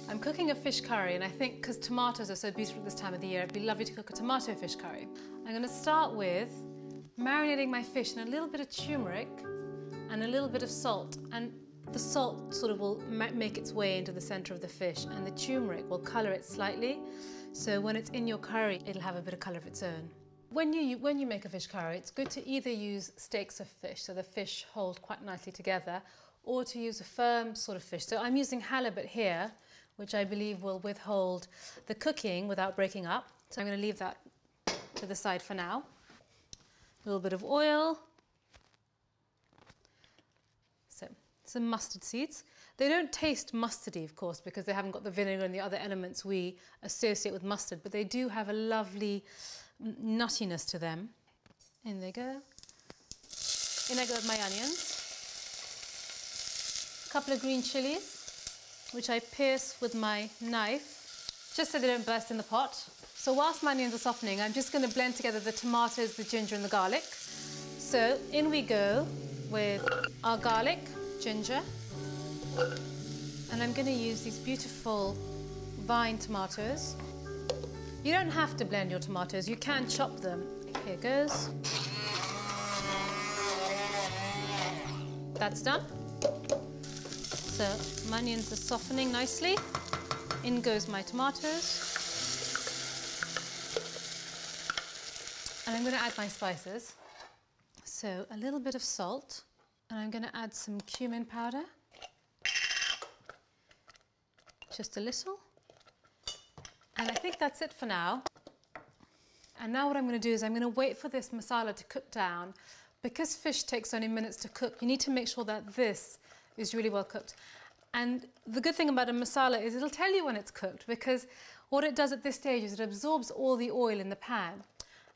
I'm cooking a fish curry, and I think because tomatoes are so beautiful this time of the year, it'd be lovely to cook a tomato fish curry. I'm going to start with marinating my fish in a little bit of turmeric and a little bit of salt. And the salt sort of will make its way into the center of the fish, and the turmeric will color it slightly. So when it's in your curry, it'll have a bit of color of its own. When you make a fish curry, it's good to either use steaks of fish, so the fish hold quite nicely together, or to use a firm sort of fish. So I'm using halibut here, which I believe will withhold the cooking without breaking up. So I'm going to leave that to the side for now. A little bit of oil. So some mustard seeds. They don't taste mustardy, of course, because they haven't got the vinegar and the other elements we associate with mustard, but they do have a lovely nuttiness to them. In they go. In I go with my onions. A couple of green chilies, which I pierce with my knife, just so they don't burst in the pot. So whilst my onions are softening, I'm just going to blend together the tomatoes, the ginger and the garlic. So in we go with our garlic, ginger, and I'm going to use these beautiful vine tomatoes. You don't have to blend your tomatoes, you can chop them. Here goes. That's done. So my onions are softening nicely. In goes my tomatoes. And I'm going to add my spices. So a little bit of salt, and I'm going to add some cumin powder. Just a little. And I think that's it for now. And now what I'm going to do is I'm going to wait for this masala to cook down. Because fish takes only minutes to cook, you need to make sure that this is really well cooked. And the good thing about a masala is it'll tell you when it's cooked, because what it does at this stage is it absorbs all the oil in the pan.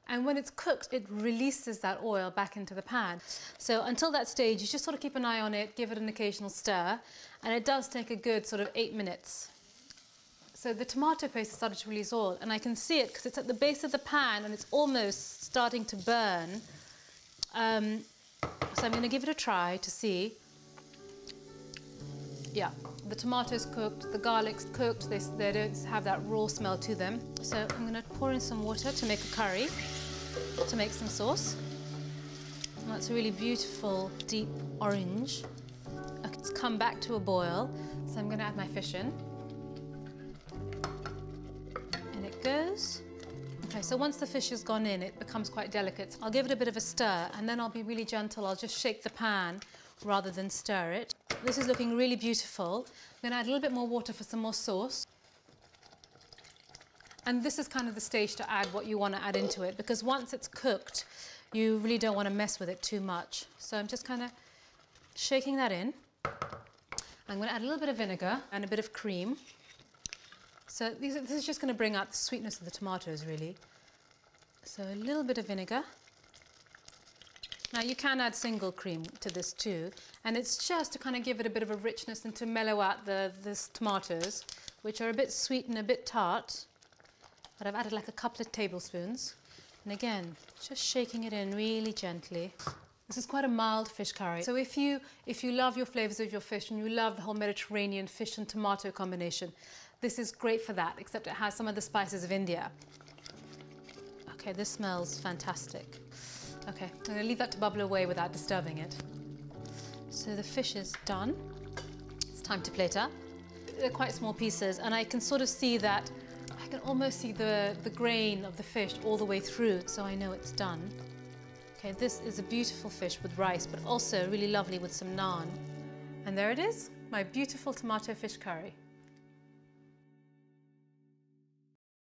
And when it's cooked, it releases that oil back into the pan. So until that stage, you just sort of keep an eye on it, give it an occasional stir, and it does take a good sort of 8 minutes. So the tomato paste has started to release oil, and I can see it because it's at the base of the pan and it's almost starting to burn. So I'm going to give it a try to see. Yeah, the tomatoes cooked, the garlic's cooked, they don't have that raw smell to them. So I'm going to pour in some water to make a curry, to make some sauce. And that's a really beautiful, deep orange. It's come back to a boil, so I'm going to add my fish in. In it goes. Okay, so once the fish has gone in, it becomes quite delicate. I'll give it a bit of a stir, and then I'll be really gentle. I'll just shake the pan rather than stir it. This is looking really beautiful. I'm going to add a little bit more water for some more sauce. And this is kind of the stage to add what you want to add into it, because once it's cooked, you really don't want to mess with it too much. So I'm just kind of shaking that in. I'm going to add a little bit of vinegar and a bit of cream. So this is just going to bring out the sweetness of the tomatoes, really. So a little bit of vinegar. Now you can add single cream to this too, and it's just to kind of give it a bit of a richness and to mellow out the tomatoes, which are a bit sweet and a bit tart. But I've added like a couple of tablespoons. And again, just shaking it in really gently. This is quite a mild fish curry. So if you love your flavors of your fish and you love the whole Mediterranean fish and tomato combination, this is great for that, except it has some of the spices of India. Okay, this smells fantastic. Okay, I'm going to leave that to bubble away without disturbing it. So the fish is done. It's time to plate up. They're quite small pieces, and I can sort of see that, I can almost see the grain of the fish all the way through, so I know it's done. Okay, this is a beautiful fish with rice, but also really lovely with some naan. And there it is, my beautiful tomato fish curry.